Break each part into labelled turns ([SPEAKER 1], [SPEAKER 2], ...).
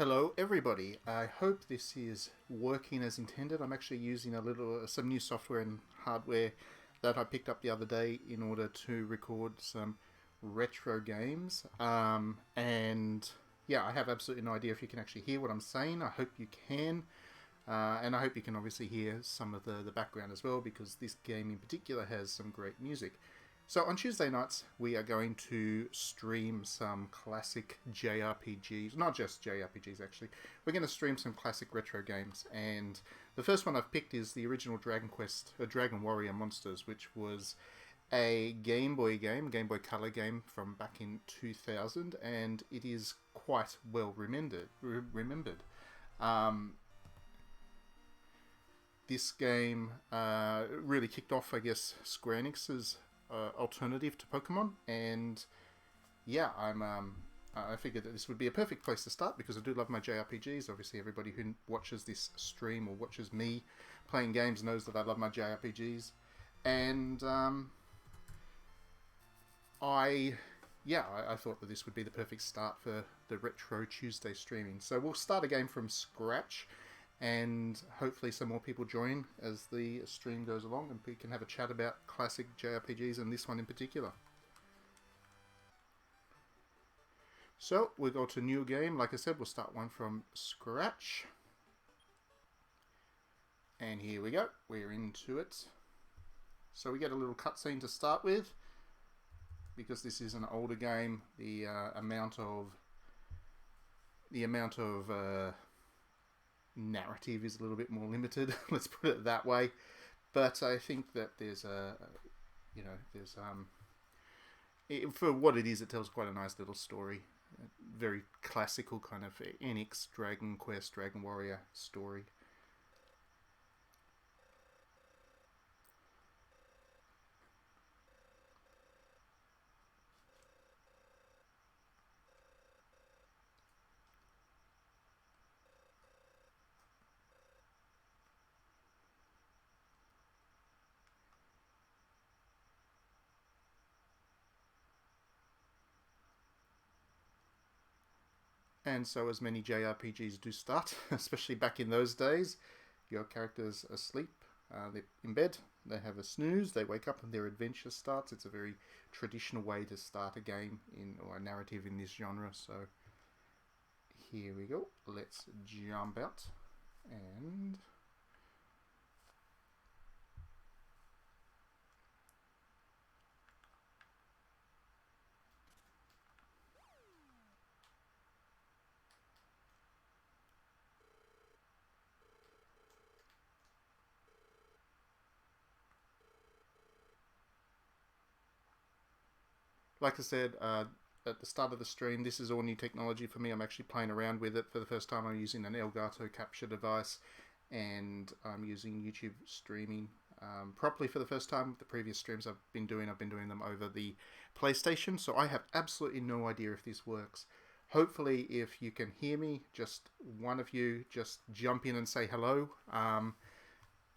[SPEAKER 1] Hello everybody, I hope this is working as intended. I'm actually using some new software and hardware that I picked up the other day in order to record some retro games. And yeah, I have absolutely no idea if you can actually hear what I'm saying. I hope you can. And I hope you can obviously hear some of the background as well, because this game in particular has some great music. So on Tuesday nights, we are going to stream some classic JRPGs, not just JRPGs actually. We're going to stream some classic retro games, and the first one I've picked is the original Dragon Quest, Dragon Warrior Monsters, which was a Game Boy game, Game Boy Color game from back in 2000, and it is quite well remembered. This game really kicked off, I guess, Square Enix's alternative to Pokemon, and yeah, I figured that this would be a perfect place to start because I do love my JRPGs. Obviously, everybody who watches this stream or watches me playing games knows that I love my JRPGs, and I thought that this would be the perfect start for the Retro Tuesday streaming. So we'll start a game from scratch, and hopefully some more people join as the stream goes along, and we can have a chat about classic JRPGs and this one in particular. So we go to new game. Like I said, we'll start one from scratch. And here we go. We're into it. So we get a little cutscene to start with. Because this is an older game, the amount of narrative is a little bit more limited. Let's put it that way. But I think that for what it is, it tells quite a nice little story. A very classical kind of Enix Dragon Quest, Dragon Warrior story. And so, as many JRPGs do start, especially back in those days, your character's asleep, they're in bed, they have a snooze, they wake up and their adventure starts. It's a very traditional way to start a game or a narrative in this genre. So here we go. Let's jump out and... Like I said, at the start of the stream, this is all new technology for me. I'm actually playing around with it for the first time. I'm using an Elgato capture device, and I'm using YouTube streaming properly for the first time. The previous streams I've been doing them over the PlayStation, so I have absolutely no idea if this works. Hopefully, if you can hear me, just one of you just jump in and say hello.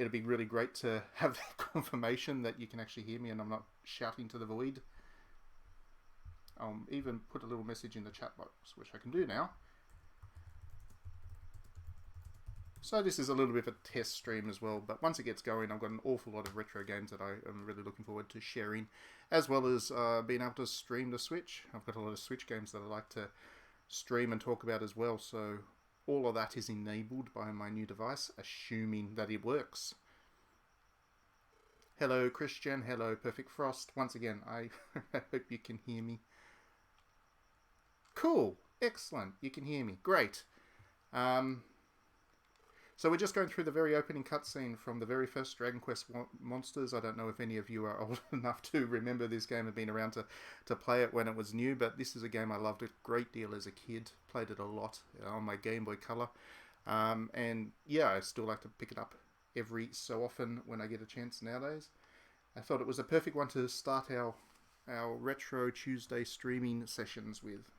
[SPEAKER 1] It'll be really great to have that confirmation that you can actually hear me and I'm not shouting to the void. I'll even put a little message in the chat box, which I can do now. So this is a little bit of a test stream as well, but once it gets going, I've got an awful lot of retro games that I am really looking forward to sharing, as well as being able to stream the Switch. I've got a lot of Switch games that I like to stream and talk about as well, so all of that is enabled by my new device, assuming that it works. Hello Christian, hello Perfect Frost. Once again, I hope you can hear me. Cool, excellent, you can hear me, great. So we're just going through the very opening cutscene from the very first Dragon Quest Monsters. I don't know if any of you are old enough to remember this game and been around to play it when it was new, but this is a game I loved a great deal as a kid. Played it a lot on my Game Boy Color. And yeah, I still like to pick it up every so often when I get a chance nowadays. I thought it was a perfect one to start our Retro Tuesday streaming sessions with.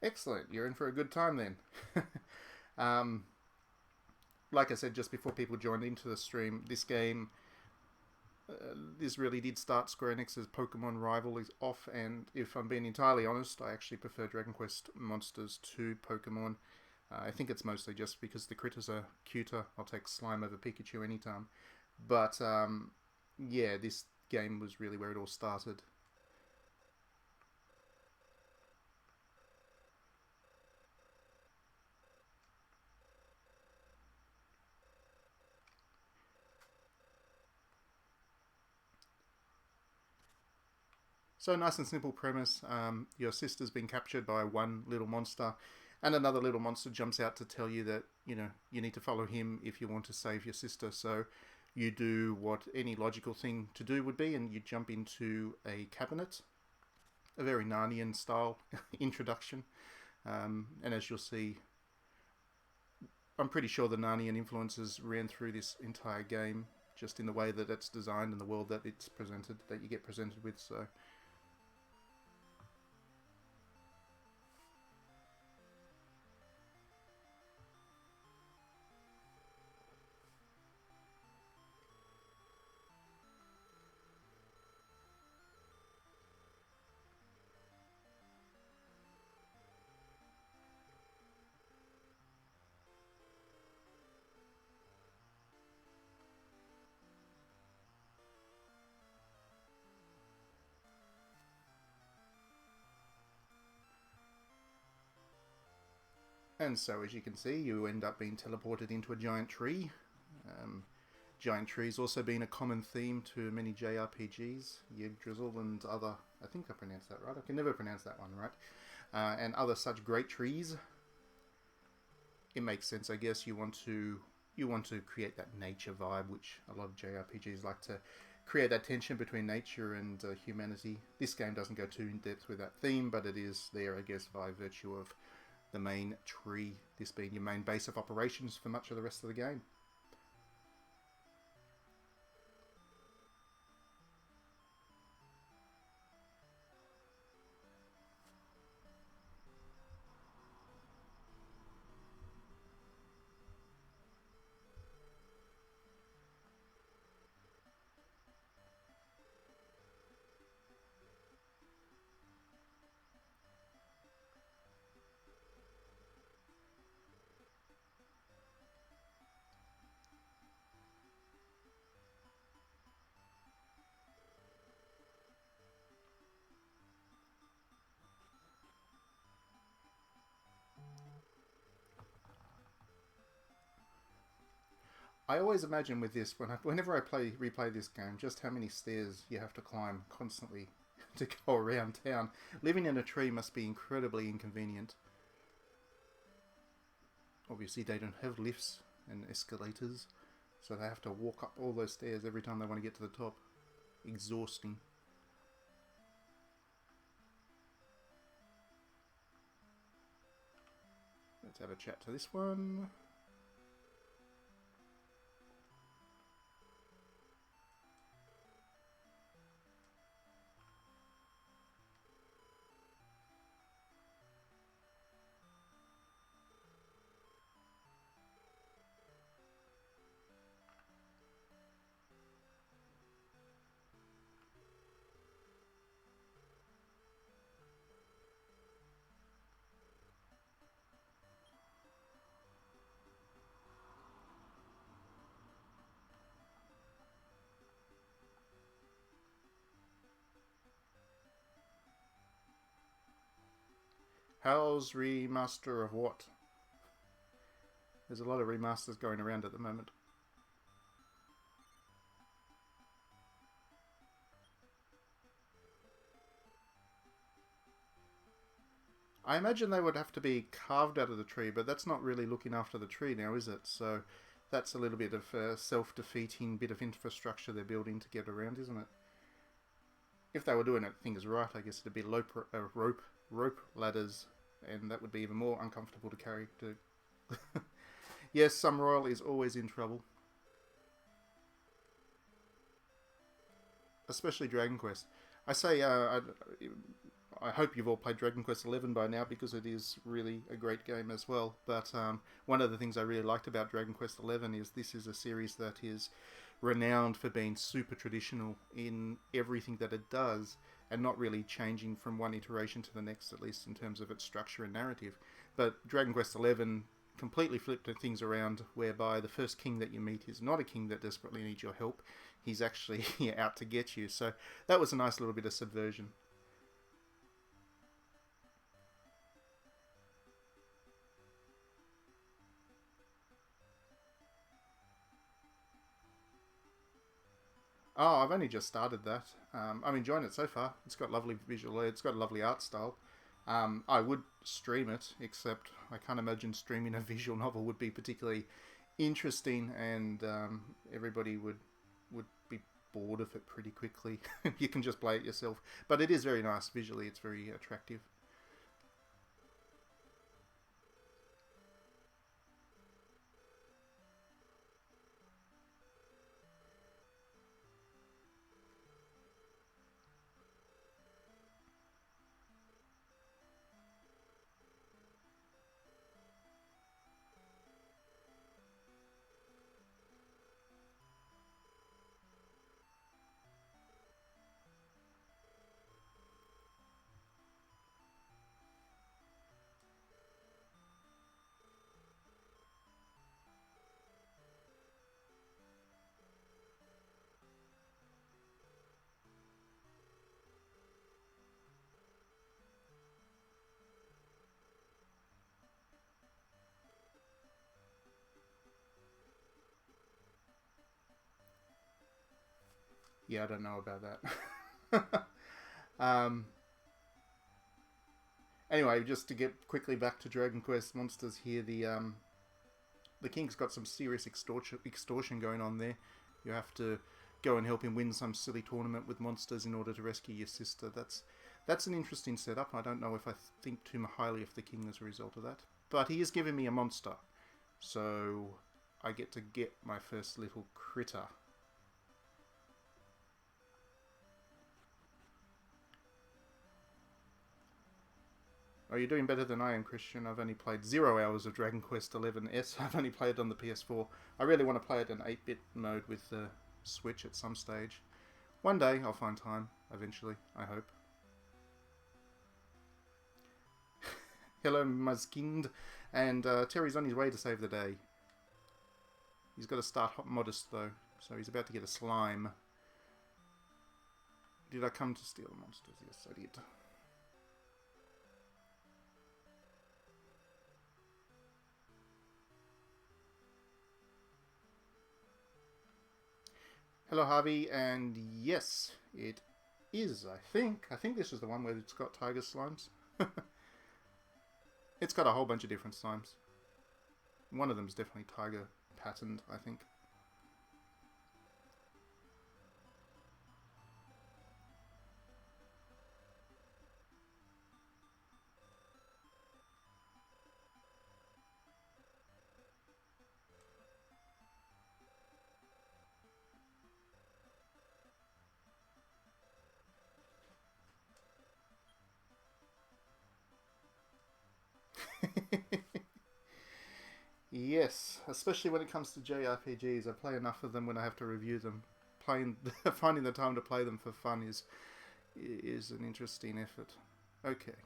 [SPEAKER 1] Excellent. You're in for a good time then. um, like I said just before people joined into the stream, this game, this really did start Square Enix's Pokemon rival is off, and if I'm being entirely honest, I actually prefer Dragon Quest monsters to Pokemon. I think it's mostly just because the critters are cuter. I'll take Slime over Pikachu anytime. But yeah, this game was really where it all started. So nice and simple premise. Your sister's been captured by one little monster, and another little monster jumps out to tell you that you need to follow him if you want to save your sister. So you do what any logical thing to do would be, and you jump into a cabinet, a very Narnian style introduction. And as you'll see, I'm pretty sure the Narnian influences ran through this entire game, just in the way that it's designed and the world that it's presented, that you get presented with. So. And so, as you can see, you end up being teleported into a giant tree. Um, giant trees also being a common theme to many JRPGs, Yggdrasil and other. I think I pronounced that right. I can never pronounce that one right. And other such great trees. It makes sense, I guess. You want to create that nature vibe, which a lot of JRPGs like to create that tension between nature and humanity. This game doesn't go too in depth with that theme, but it is there, I guess, by virtue of the main tree, this being your main base of operations for much of the rest of the game. I always imagine with this, whenever I replay this game, just how many stairs you have to climb constantly to go around town. Living in a tree must be incredibly inconvenient. Obviously, they don't have lifts and escalators, so they have to walk up all those stairs every time they want to get to the top. Exhausting. Let's have a chat to this one. How's remaster of what? There's a lot of remasters going around at the moment. I imagine they would have to be carved out of the tree, but that's not really looking after the tree now, is it? So that's a little bit of a self-defeating bit of infrastructure they're building to get around, isn't it? If they were doing it things right, I guess it'd be rope ladders, and that would be even more uncomfortable to carry. Yes, some royal is always in trouble, especially Dragon Quest. I say I hope you've all played Dragon Quest XI by now, because it is really a great game as well. But one of the things I really liked about Dragon Quest XI is this is a series that is renowned for being super traditional in everything that it does, and not really changing from one iteration to the next, at least in terms of its structure and narrative. But Dragon Quest XI completely flipped things around, whereby the first king that you meet is not a king that desperately needs your help. He's actually out to get you. So that was a nice little bit of subversion. Oh, I've only just started that. I'm enjoying it so far. It's got lovely visual. It's got a lovely art style. I would stream it, except I can't imagine streaming a visual novel would be particularly interesting, and everybody would be bored of it pretty quickly. You can just play it yourself. But it is very nice visually. It's very attractive. Yeah, I don't know about that. um, anyway, just to get quickly back to Dragon Quest monsters here, the king's got some serious extortion going on there. You have to go and help him win some silly tournament with monsters in order to rescue your sister. That's an interesting setup. I don't know if I think too highly of the king as a result of that. But he is giving me a monster, so I get to get my first little critter. Oh, you're doing better than I am, Christian. I've only played 0 hours of Dragon Quest XI-S. I've only played it on the PS4. I really want to play it in 8-bit mode with the Switch at some stage. One day I'll find time, eventually, I hope. Hello, Muskind. And Terry's on his way to save the day. He's got to start modest, though. So he's about to get a slime. Did I come to steal monsters? Yes, I did. Hello, Harvey, and yes, it is, I think. I think this is the one where it's got tiger slimes. It's got a whole bunch of different slimes. One of them is definitely tiger patterned, I think. Yes, especially when it comes to JRPGs. I play enough of them when I have to review them. Finding the time to play them for fun is an interesting effort. Okay.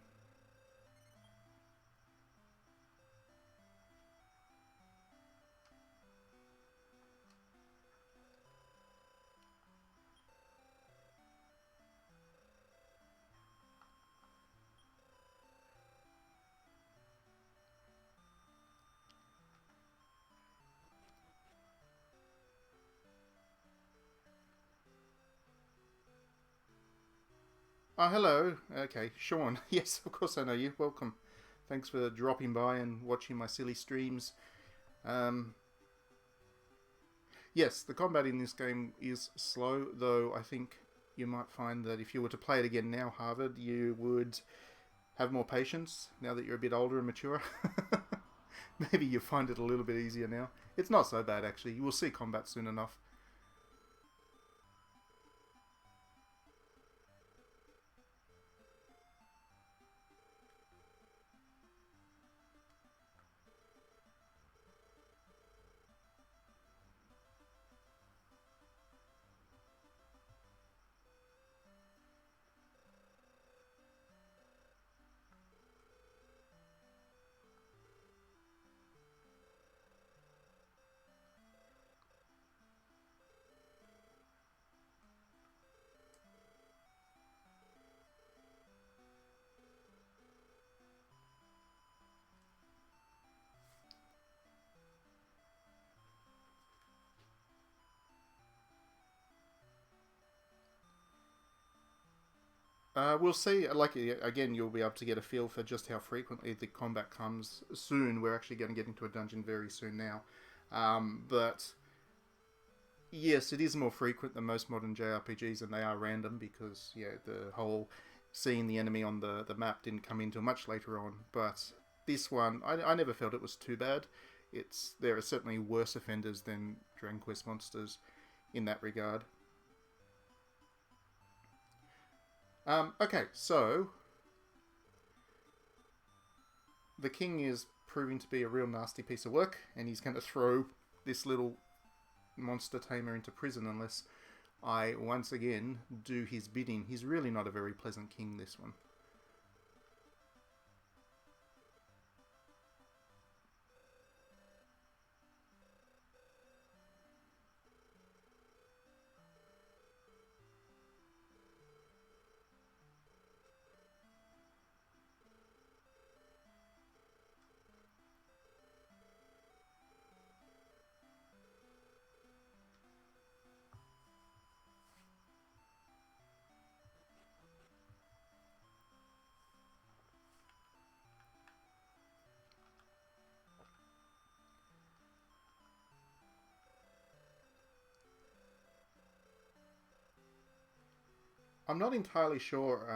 [SPEAKER 1] Oh, hello. Okay, Sean. Yes, of course I know you. Welcome. Thanks for dropping by and watching my silly streams. Um, yes, the combat in this game is slow, though I think you might find that if you were to play it again now, Harvard, you would have more patience now that you're a bit older and mature. Maybe you find it a little bit easier now. It's not so bad, actually. You will see combat soon enough. We'll see. Like again, you'll be able to get a feel for just how frequently the combat comes. Soon, we're actually going to get into a dungeon very soon now, but yes, it is more frequent than most modern JRPGs, and they are random because the whole seeing the enemy on the map didn't come in until much later on. But this one, I never felt it was too bad. There are certainly worse offenders than Dragon Quest monsters in that regard. Okay, so the king is proving to be a real nasty piece of work, and he's going to throw this little monster tamer into prison unless I once again do his bidding. He's really not a very pleasant king, this one. I'm not entirely sure,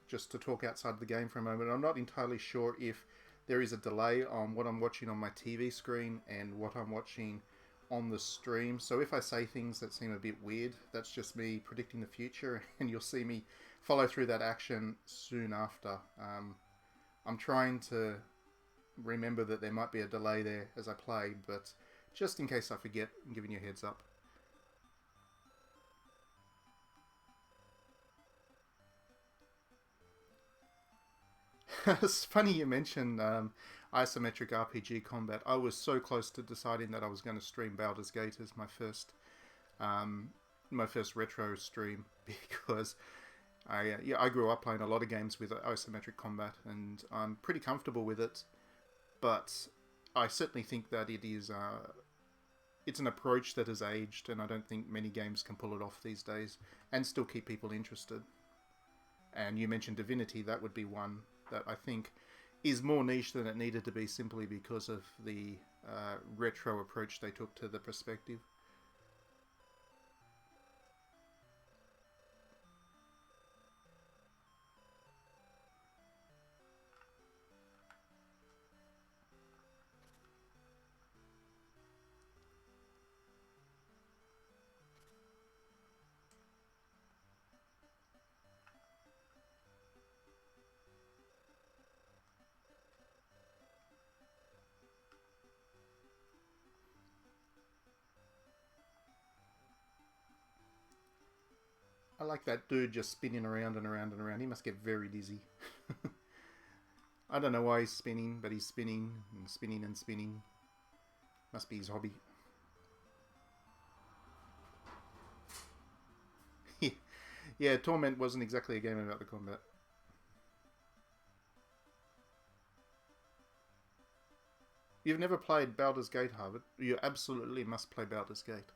[SPEAKER 1] just to talk outside the game for a moment, I'm not entirely sure if there is a delay on what I'm watching on my TV screen and what I'm watching on the stream. So if I say things that seem a bit weird, that's just me predicting the future, and you'll see me follow through that action soon after. I'm trying to remember that there might be a delay there as I play, but just in case I forget, I'm giving you a heads up. It's funny you mentioned isometric RPG combat. I was so close to deciding that I was going to stream Baldur's Gate as um, my first retro stream because I grew up playing a lot of games with isometric combat and I'm pretty comfortable with it. But I certainly think that it's an approach that has aged, and I don't think many games can pull it off these days and still keep people interested. And you mentioned Divinity, that would be one that I think is more niche than it needed to be simply because of the retro approach they took to the perspective. I like that dude just spinning around and around and around. He must get very dizzy. I don't know why he's spinning, but he's spinning and spinning and spinning. Must be his hobby. Yeah, Torment wasn't exactly a game about the combat. You've never played Baldur's Gate, Harvard? You absolutely must play Baldur's Gate.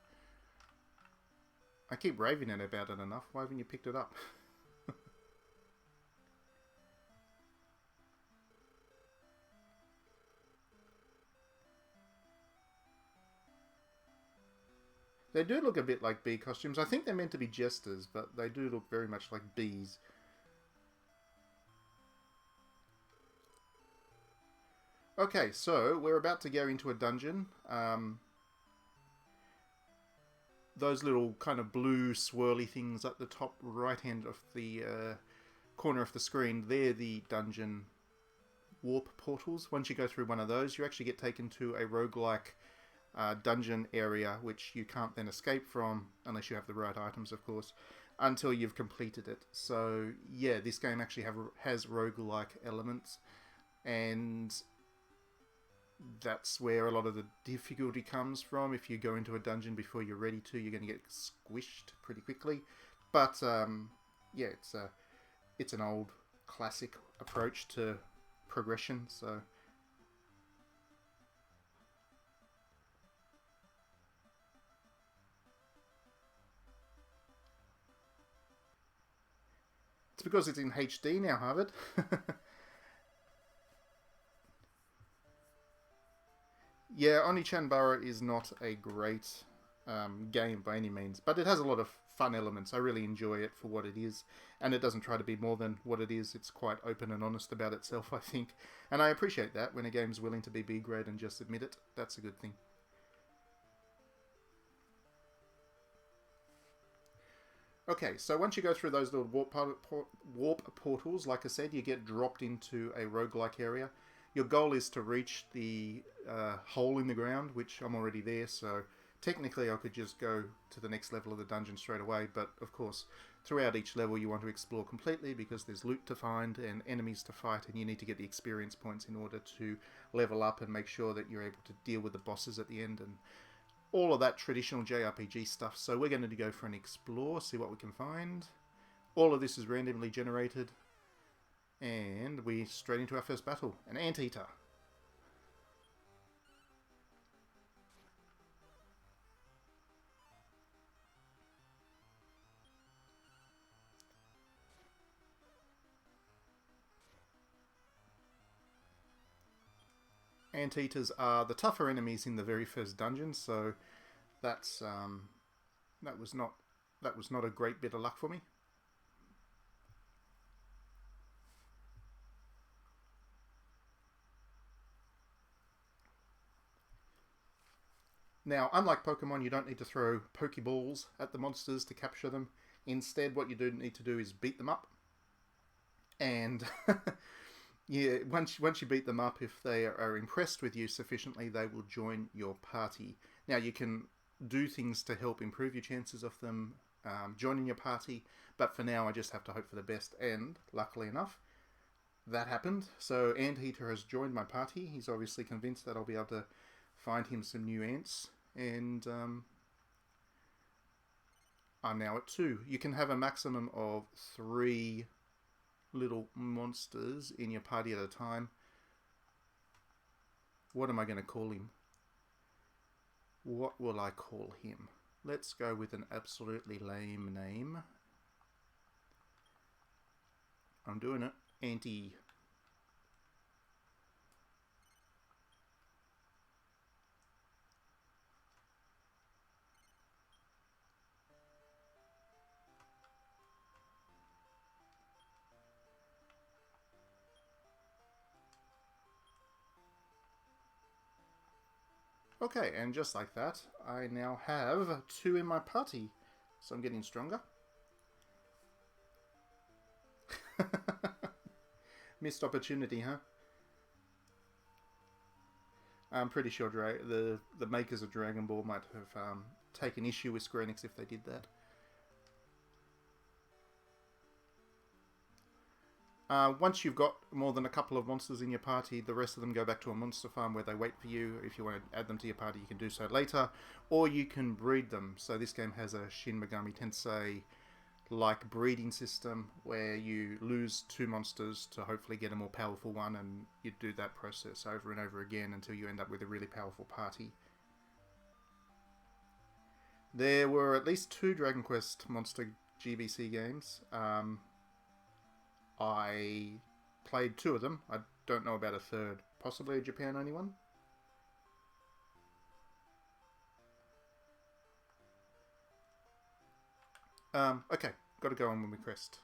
[SPEAKER 1] I keep raving about it enough. Why haven't you picked it up? They do look a bit like bee costumes. I think they're meant to be jesters, but they do look very much like bees. Okay, so we're about to go into a dungeon. Those little kind of blue swirly things at the top right hand of the corner of the screen, they're the dungeon warp portals. Once you go through one of those, you actually get taken to a roguelike dungeon area, which you can't then escape from, unless you have the right items, of course, until you've completed it. So, yeah, this game actually has roguelike elements, and that's where a lot of the difficulty comes from. If you go into a dungeon before you're ready to, you're going to get squished pretty quickly. But, yeah, it's an old classic approach to progression, so... It's because it's in HD now, Harvard. Yeah, Oni-chan is not a great game by any means, but it has a lot of fun elements. I really enjoy it for what it is, and it doesn't try to be more than what it is. It's quite open and honest about itself, I think, and I appreciate that when a game's willing to be B-grade and just admit it. That's a good thing. Okay, so once you go through those little warp portals, like I said, you get dropped into a roguelike area. Your goal is to reach the hole in the ground, which I'm already there, so technically I could just go to the next level of the dungeon straight away, but of course, throughout each level you want to explore completely because there's loot to find and enemies to fight, and you need to get the experience points in order to level up and make sure that you're able to deal with the bosses at the end and all of that traditional JRPG stuff. So we're going to go for an explore, see what we can find. All of this is randomly generated. And we're straight into our first battle. An anteater. Anteaters are the tougher enemies in the very first dungeon, so that's that was not a great bit of luck for me. Now, unlike Pokemon, you don't need to throw Pokeballs at the monsters to capture them. Instead, what you do need to do is beat them up. And yeah, once you beat them up, if they are impressed with you sufficiently, they will join your party. Now, you can do things to help improve your chances of them joining your party, but for now, I just have to hope for the best. And luckily enough, that happened. So Anteater has joined my party. He's obviously convinced that I'll be able to find him some new ants, and I'm now at 2. You can have a maximum of 3 little monsters in your party at a time. What am I going to call him? What will I call him? Let's go with an absolutely lame name. I'm doing it. Anti. Okay, and just like that, I now have 2 in my party. So I'm getting stronger. Missed opportunity, huh? I'm pretty sure the makers of Dragon Ball might have taken issue with Square Enix if they did that. Once you've got more than a couple of monsters in your party, the rest of them go back to a monster farm where they wait for you. If you want to add them to your party, you can do so later. Or you can breed them. So this game has a Shin Megami Tensei like breeding system where you lose 2 monsters to hopefully get a more powerful one, and you do that process over and over again until you end up with a really powerful party. There were at least 2 Dragon Quest Monster GBC games. I played 2 of them. I don't know about a third. Possibly a Japan-only one? Okay. Got to go on with my quest.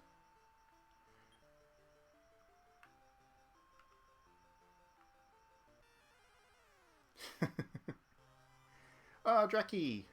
[SPEAKER 1] Ah, Draki!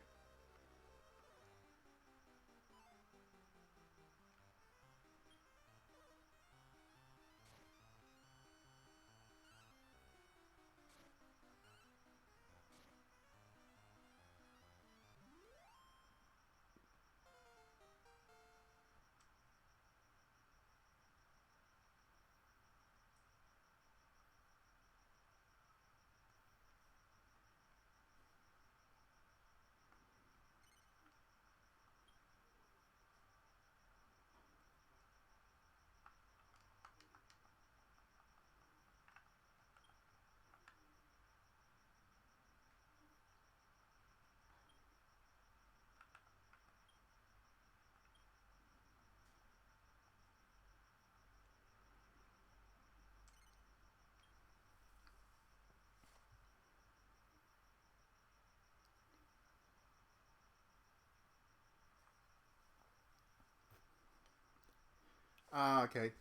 [SPEAKER 1] Ah, okay.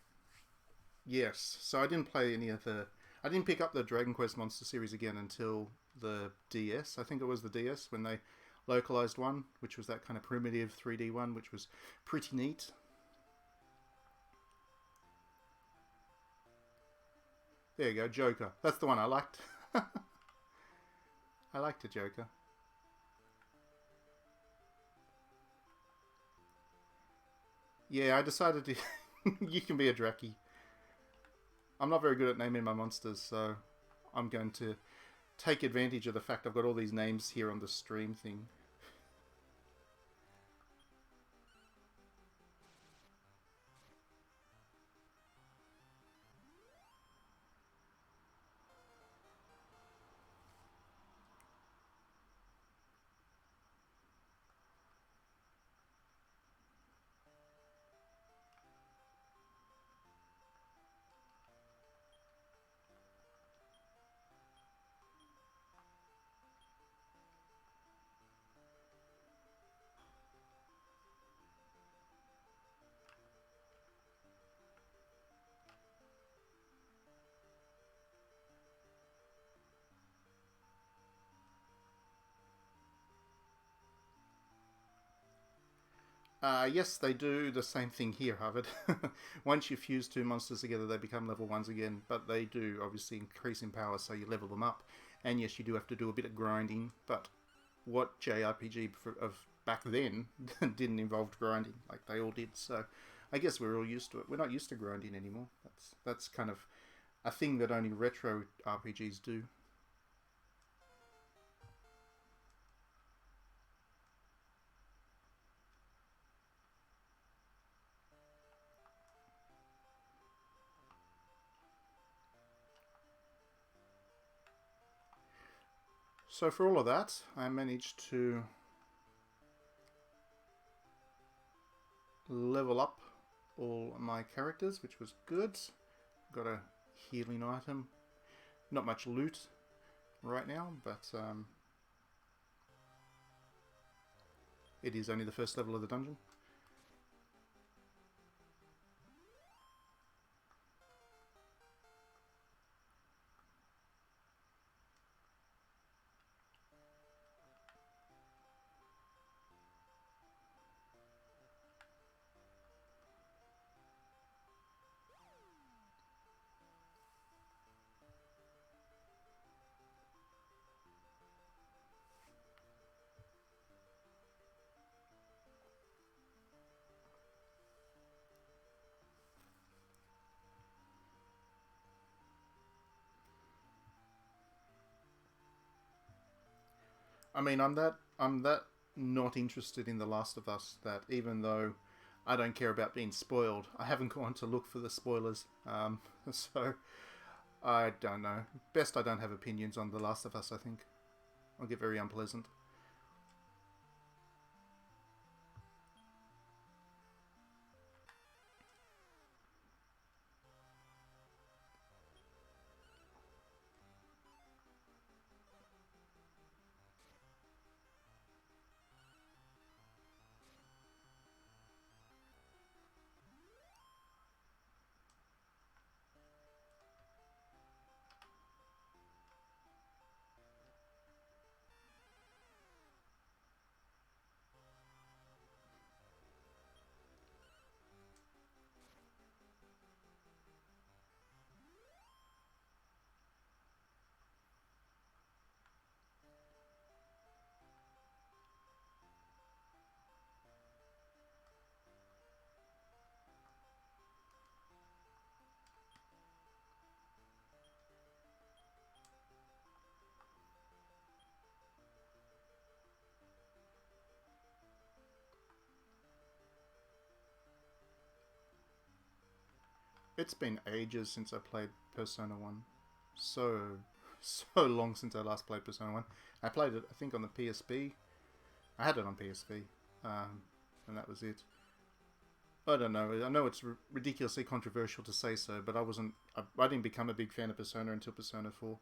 [SPEAKER 1] Yes. So I didn't play any of the. I didn't pick up the Dragon Quest Monster series again until the DS. I think it was the DS when they localized one, which was that kind of primitive 3D one, which was pretty neat. There you go, Joker. That's the one I liked. I liked the Joker. Yeah, I decided to. You can be a Draki. I'm not very good at naming my monsters, so I'm going to take advantage of the fact I've got all these names here on the stream thing. Yes, they do the same thing here, Harvard. Once you fuse two monsters together, they become level ones again, but they do obviously increase in power, so you level them up. And yes, you do have to do a bit of grinding, but what JRPG of back then didn't involve grinding like they all did, so I guess we're all used to it. We're not used to grinding anymore. That's kind of a thing that only retro RPGs do. So for all of that, I managed to level up all my characters, which was good. Got a healing item. Not much loot right now, but it is only the first level of the dungeon. I mean, I'm that not interested in The Last of Us that even though I don't care about being spoiled, I haven't gone to look for the spoilers. So I don't know. Best I don't have opinions on The Last of Us. I think I'll get very unpleasant. It's been ages since I played Persona 1. So, so long since I last played Persona 1. I played it, I think, on the PSP. I had it on PSP. And that was it. I don't know. I know it's ridiculously controversial to say so, but I didn't become a big fan of Persona until Persona 4.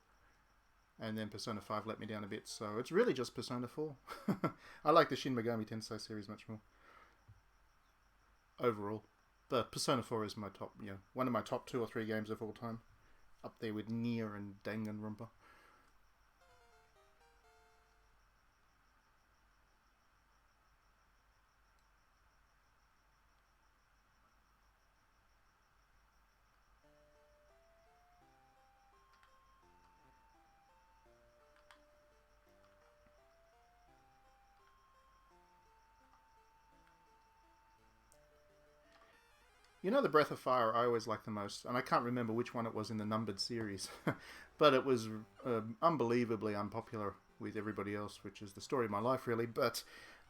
[SPEAKER 1] And then Persona 5 let me down a bit, so it's really just Persona 4. I like the Shin Megami Tensei series much more. Overall. But Persona 4 is my top, one of my top 2 or 3 games of all time, up there with Nier and Danganronpa. You know, the Breath of Fire I always liked the most, and I can't remember which one it was in the numbered series, but it was unbelievably unpopular with everybody else, which is the story of my life, really. But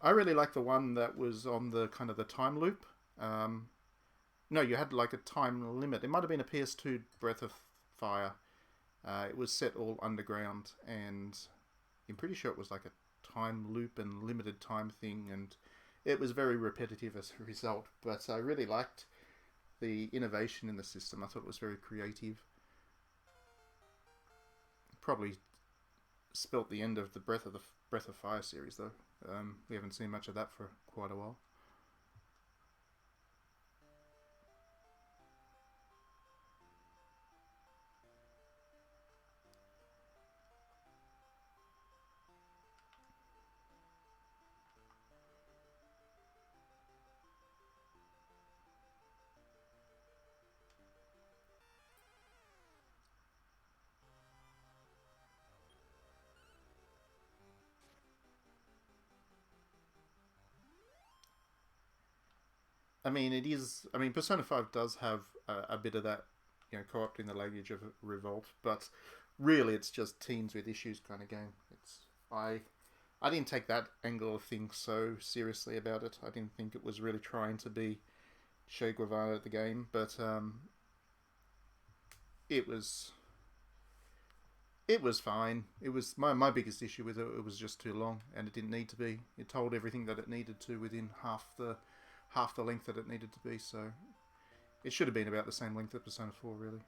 [SPEAKER 1] I really like the one that was on the kind of the time loop. No, you had like a time limit. It might have been a PS2 Breath of Fire. It was set all underground, and I'm pretty sure it was like a time loop and limited time thing, and it was very repetitive as a result. But I really liked the innovation in the system. I thought it was very creative. Probably spelt the end of the Breath of Fire series, though. We haven't seen much of that for quite a while. I mean, it is. I mean, Persona 5 does have a bit of that, co-opting the language of Revolt, but really, it's just teens with issues kind of game. I didn't take that angle of things so seriously about it. I didn't think it was really trying to be Che Guevara the game, but it was fine. It was my biggest issue with it. It was just too long, and it didn't need to be. It told everything that it needed to within half the length that it needed to be. So it should have been about the same length as Persona 4, really.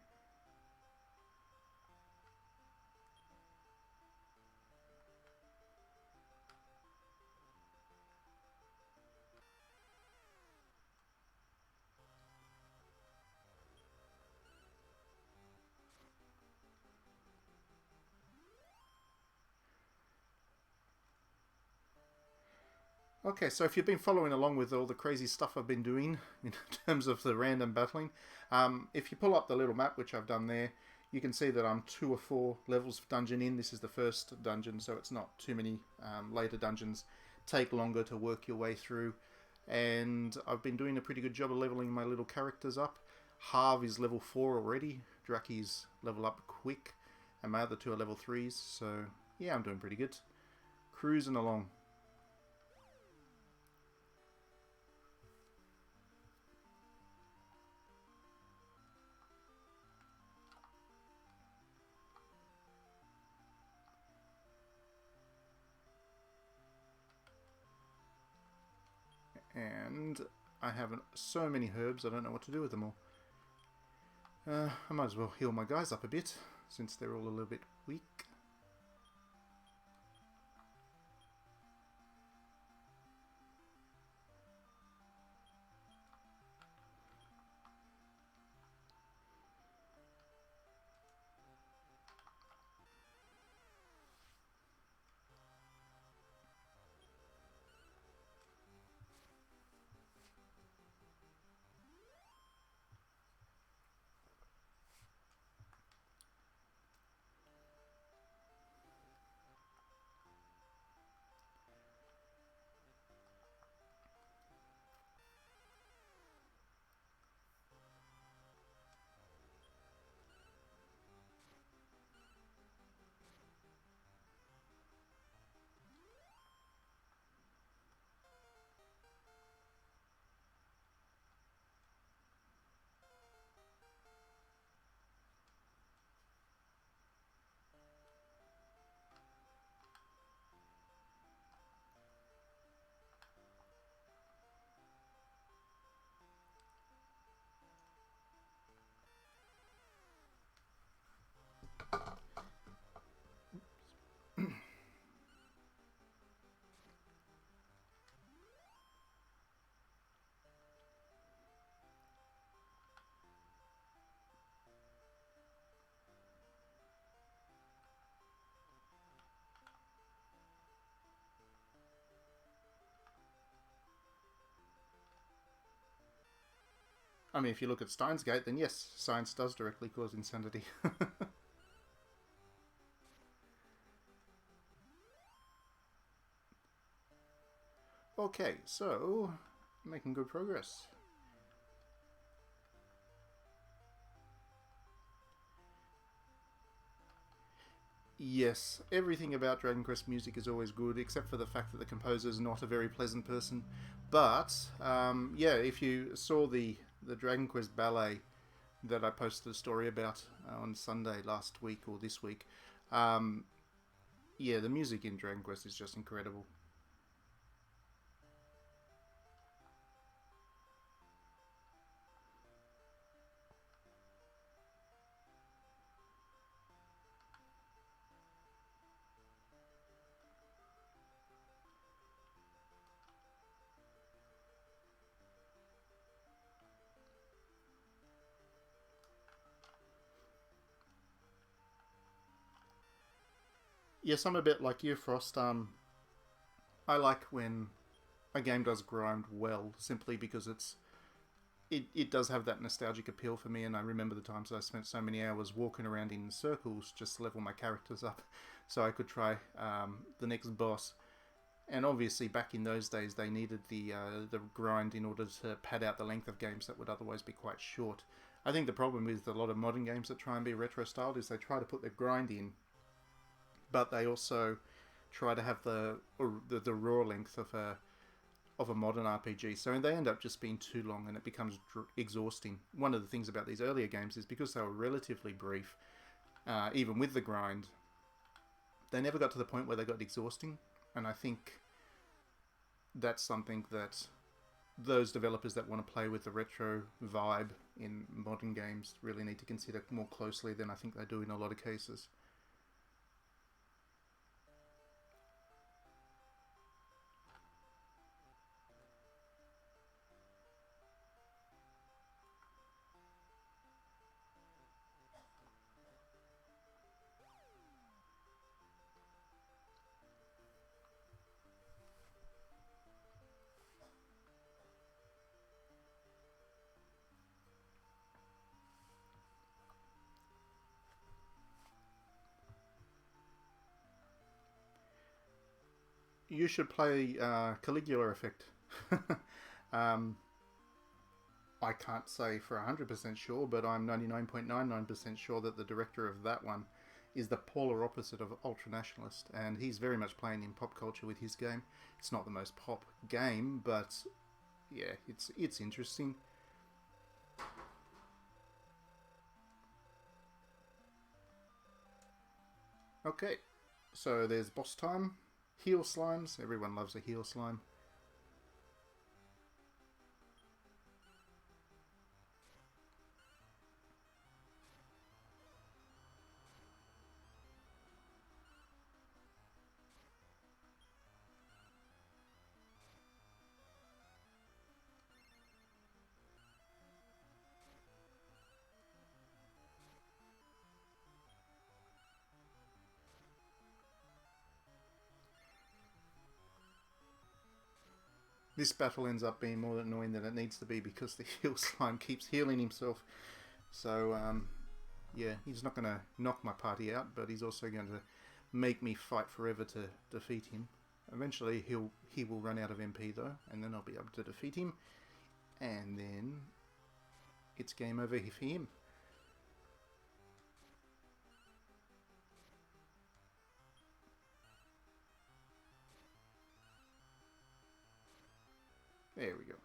[SPEAKER 1] Okay, so if you've been following along with all the crazy stuff I've been doing in terms of the random battling, if you pull up the little map, which I've done there, you can see that I'm 2 or 4 levels of dungeon in. This is the first dungeon, so it's not too many. Later dungeons take longer to work your way through, and I've been doing a pretty good job of leveling my little characters up. Harv is level 4 already, Draki's level up quick, and my other 2 are level 3s, so yeah, I'm doing pretty good. Cruising along. And I have so many herbs, I don't know what to do with them all. I might as well heal my guys up a bit, since they're all a little bit weak. I mean, if you look at Steins Gate, then yes, science does directly cause insanity. Okay, so making good progress. Yes, everything about Dragon Quest music is always good, except for the fact that the composer is not a very pleasant person. But yeah, if you saw the Dragon Quest ballet that I posted a story about on Sunday last week or this week, um, yeah, the music in Dragon Quest is just incredible. Yes, I'm a bit like you, Frost. I like when a game does grind well, simply because it does have that nostalgic appeal for me, and I remember the times I spent so many hours walking around in circles just to level my characters up so I could try the next boss. And obviously, back in those days, they needed the grind in order to pad out the length of games that would otherwise be quite short. I think the problem with a lot of modern games that try and be retro styled is they try to put the grind in, but they also try to have the raw length of a modern RPG. So they end up just being too long, and it becomes exhausting. One of the things about these earlier games is because they were relatively brief, even with the grind, they never got to the point where they got exhausting. And I think that's something that those developers that want to play with the retro vibe in modern games really need to consider more closely than I think they do in a lot of cases. You should play Caligula Effect. um, I can't say for 100% sure, but I'm 99.99% sure that the director of that one is the polar opposite of ultranationalist, and he's very much playing in pop culture with his game. It's not the most pop game, but yeah, it's interesting. Okay, so there's boss time. Heal slimes. Everyone loves a heal slime. This battle ends up being more annoying than it needs to be because the heal slime keeps healing himself. So, yeah, he's not going to knock my party out, but he's also going to make me fight forever to defeat him. Eventually, he will run out of MP though, and then I'll be able to defeat him, and then it's game over for him. There we go.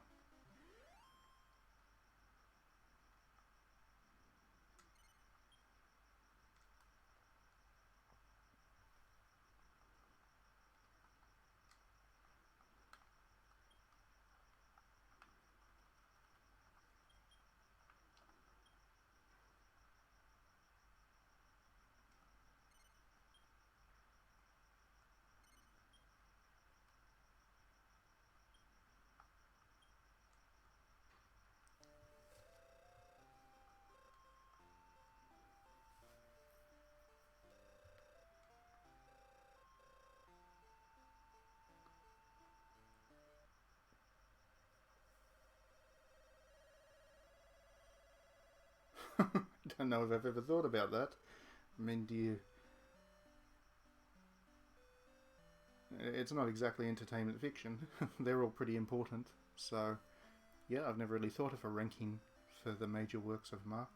[SPEAKER 1] I don't know if I've ever thought about that. I mean, do you... It's not exactly entertainment fiction. They're all pretty important. So, yeah, I've never really thought of a ranking for the major works of Marx.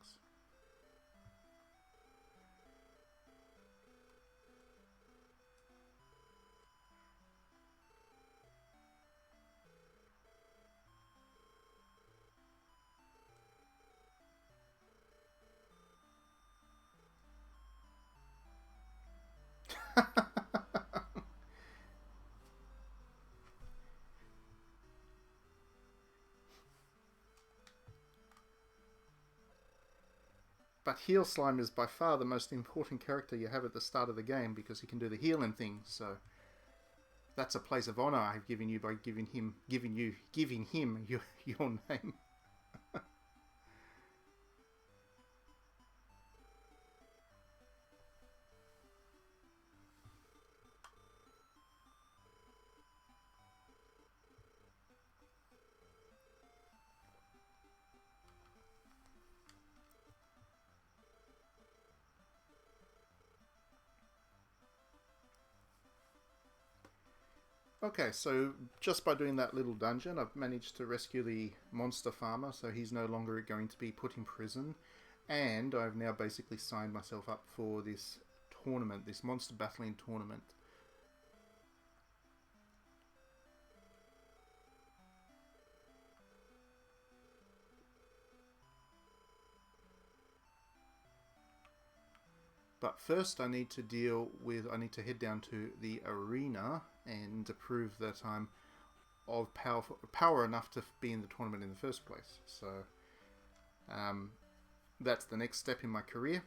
[SPEAKER 1] But Heal Slime is by far the most important character you have at the start of the game because he can do the healing thing. So that's a place of honor I've given you by giving him your name. Okay, so just by doing that little dungeon, I've managed to rescue the monster farmer, so he's no longer going to be put in prison. And I've now basically signed myself up for this tournament, this monster battling tournament. But first I need to head down to the arena and to prove that I'm of power enough to be in the tournament in the first place. So that's the next step in my career.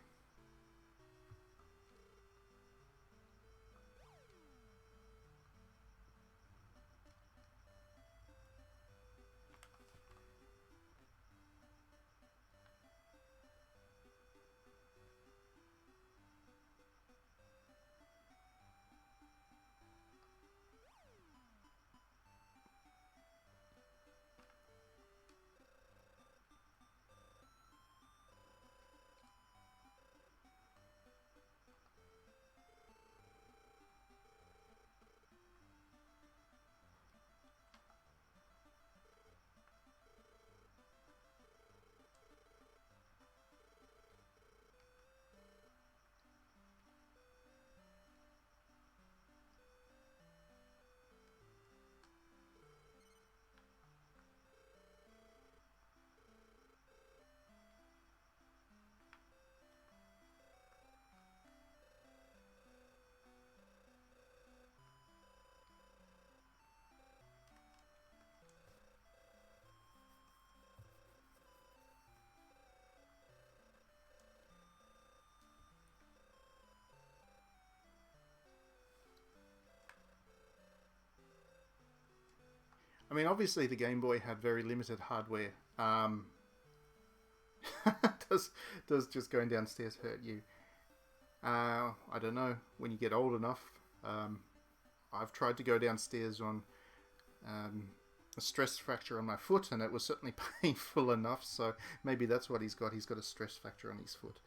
[SPEAKER 1] I mean, obviously the Game Boy had very limited hardware. Does just going downstairs hurt you? I don't know. When you get old enough, I've tried to go downstairs on a stress fracture on my foot, and it was certainly painful enough. So maybe that's what he's got. He's got a stress fracture on his foot.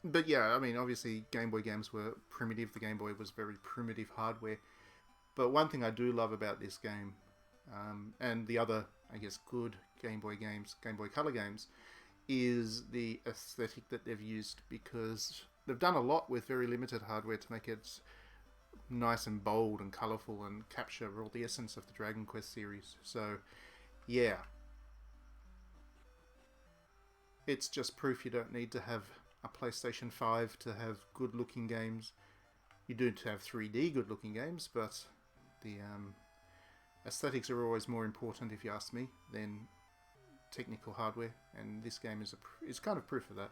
[SPEAKER 1] But yeah, I mean, obviously Game Boy games were primitive. The Game Boy was very primitive hardware. But one thing I do love about this game, and the other, I guess, good Game Boy games, Game Boy Color games, is the aesthetic that they've used, because they've done a lot with very limited hardware to make it nice and bold and colourful and capture all the essence of the Dragon Quest series. So, yeah. It's just proof you don't need to have a PlayStation 5 to have good looking games. You do to have 3D good looking games, but the aesthetics are always more important, if you ask me, than technical hardware, and this game is kind of proof of that.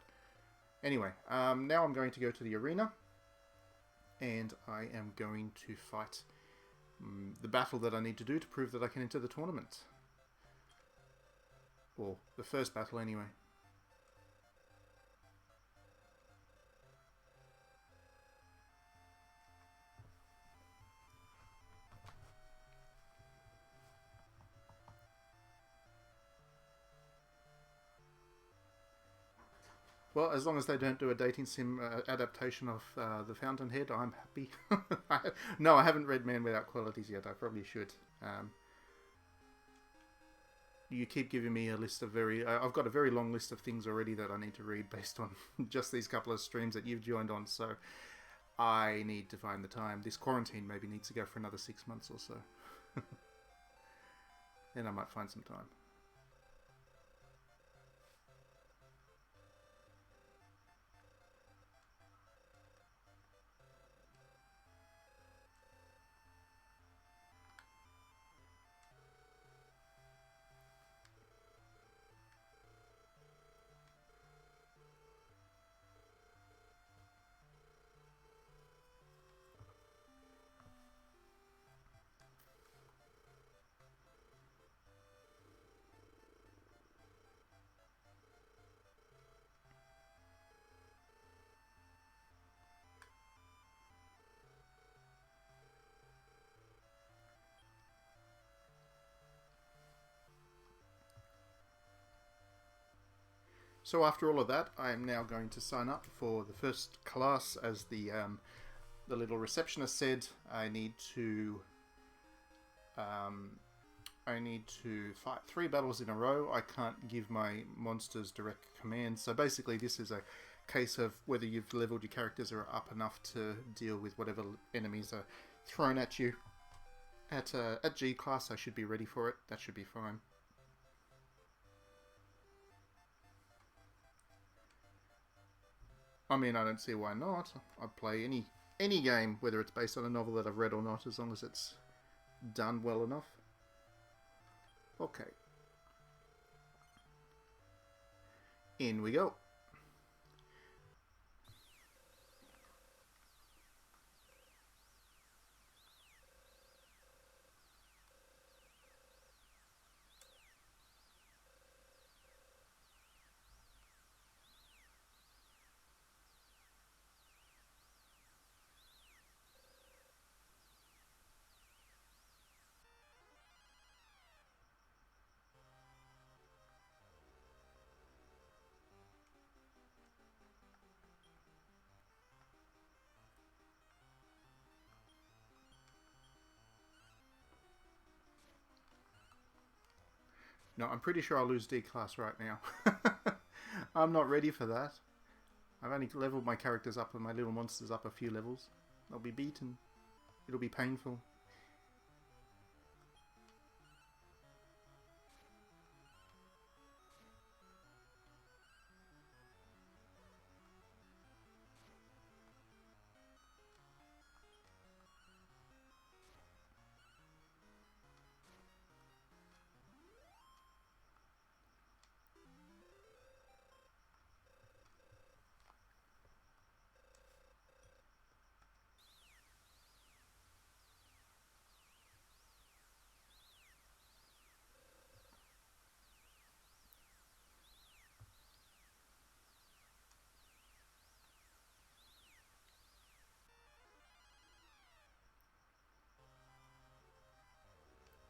[SPEAKER 1] Anyway, now I'm going to go to the arena, and I am going to fight the battle that I need to do to prove that I can enter the tournament. Or the first battle, anyway. Well, as long as they don't do a dating sim adaptation of The Fountainhead, I'm happy. No, I haven't read Man Without Qualities yet. I probably should. You keep giving me a list of I've got a very long list of things already that I need to read based on just these couple of streams that you've joined on, so I need to find the time. This quarantine maybe needs to go for another 6 months or so. Then I might find some time. So after all of that, I am now going to sign up for the first class. As the little receptionist said, I need to fight 3 battles in a row. I can't give my monsters direct commands. So basically, this is a case of whether you've leveled your characters or are up enough to deal with whatever enemies are thrown at you. At G class, I should be ready for it. That should be fine. I mean, I don't see why not. I'd play any game, whether it's based on a novel that I've read or not, as long as it's done well enough. Okay. In we go. No, I'm pretty sure I'll lose D class right now. I'm not ready for that. I've only leveled my characters up and my little monsters up a few levels. I'll be beaten. It'll be painful.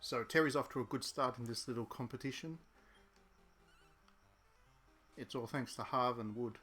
[SPEAKER 1] So Terry's off to a good start in this little competition. It's all thanks to Harv and Wood.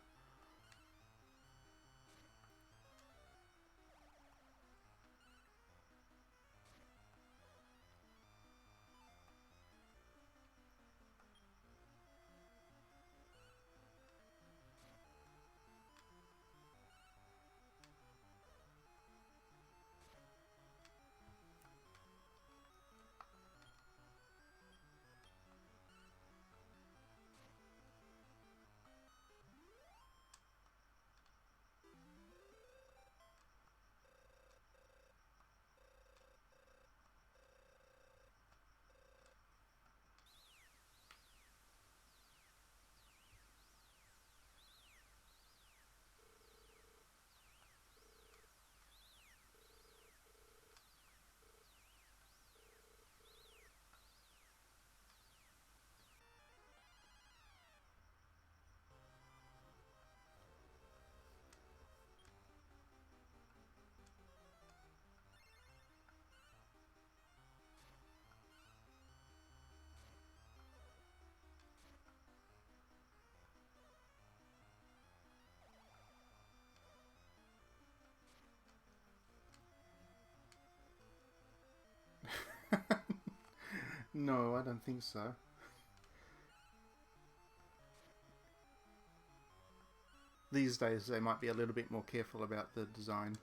[SPEAKER 1] No, I don't think so. These days they might be a little bit more careful about the design.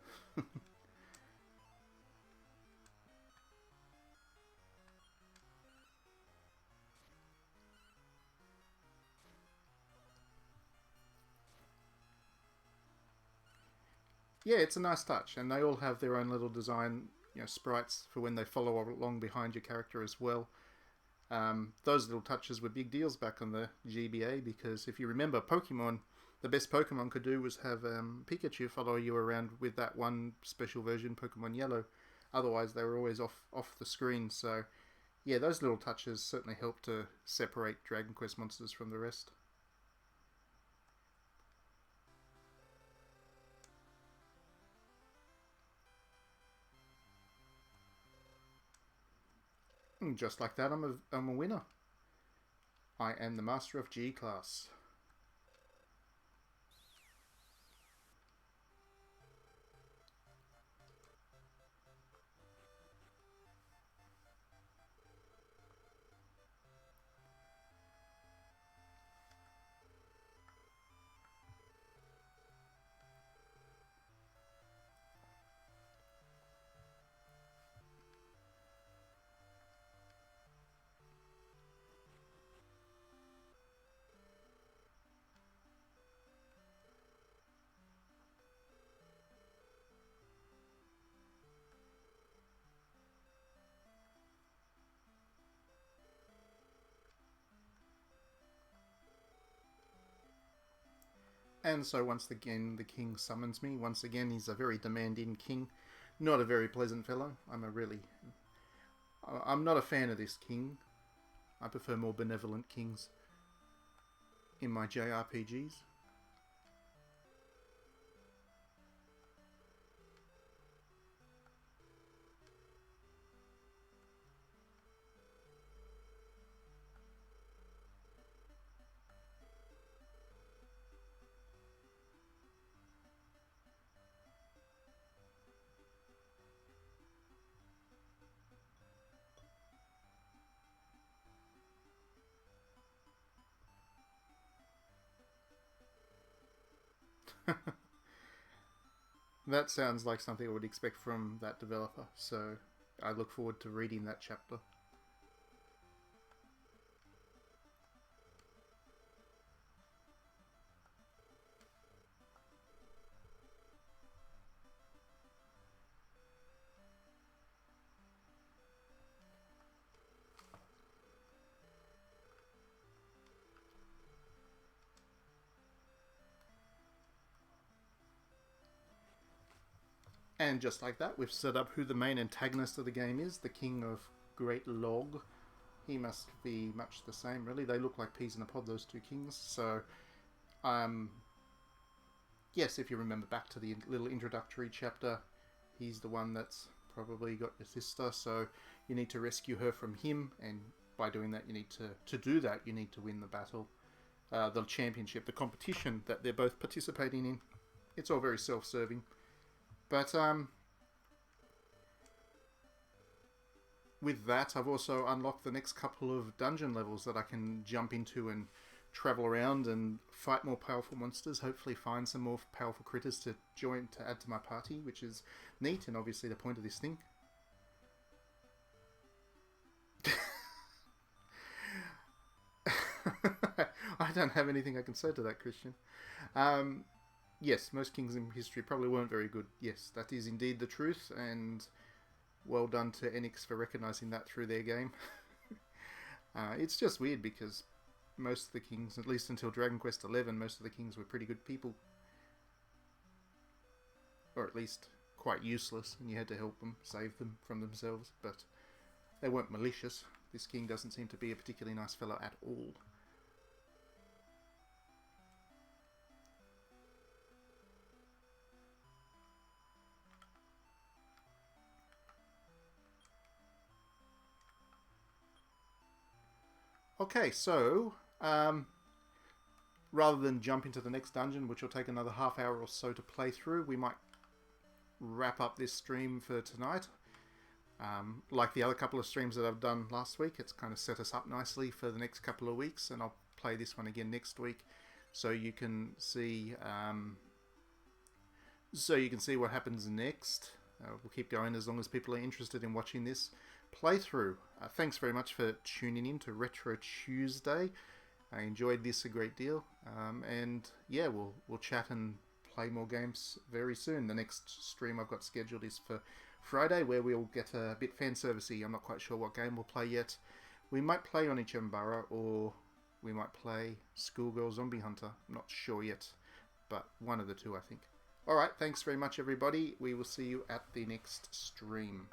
[SPEAKER 1] Yeah, it's a nice touch, and they all have their own little design, sprites for when they follow along behind your character as well. Those little touches were big deals back on the GBA because if you remember Pokemon, the best Pokemon could do was have Pikachu follow you around with that one special version, Pokemon Yellow. Otherwise, they were always off the screen. So, yeah, those little touches certainly help to separate Dragon Quest monsters from the rest. And just like that, I'm a winner. I am the master of G class. And so once again, the king summons me. Once again, he's a very demanding king. Not a very pleasant fellow. I'm not a fan of this king. I prefer more benevolent kings in my JRPGs. That sounds like something I would expect from that developer, so I look forward to reading that chapter. And just like that, we've set up who the main antagonist of the game is, the King of Great Log. He must be much the same, really. They look like peas in a pod, those two kings. So, yes, if you remember back to the little introductory chapter, he's the one that's probably got your sister. So you need to rescue her from him, and by doing that, you need to do that, you need to win the battle, the championship, the competition that they're both participating in. It's all very self-serving. But with that, I've also unlocked the next couple of dungeon levels that I can jump into and travel around and fight more powerful monsters. Hopefully, find some more powerful critters to add to my party, which is neat and obviously the point of this thing. I don't have anything I can say to that, Christian. Yes, most kings in history probably weren't very good. Yes, that is indeed the truth, and well done to Enix for recognizing that through their game. It's just weird because most of the kings, at least until Dragon Quest XI, most of the kings were pretty good people. Or at least quite useless, and you had to help them, save them from themselves, but they weren't malicious. This king doesn't seem to be a particularly nice fellow at all. Okay, so rather than jump into the next dungeon, which will take another half hour or so to play through, we might wrap up this stream for tonight. Like the other couple of streams that I've done last week, it's kind of set us up nicely for the next couple of weeks, and I'll play this one again next week, so you can see what happens next. We'll keep going as long as people are interested in watching this playthrough. Thanks very much for tuning in to Retro Tuesday. I enjoyed this a great deal, and yeah, we'll chat and play more games very soon. The next stream I've got scheduled is for Friday, where we'll get a bit fan servicey. I'm not quite sure what game we'll play yet. We might play Onichambara, or we might play Schoolgirl Zombie Hunter. I'm not sure yet, but one of the two, I think. Alright, thanks very much everybody. We will see you at the next stream.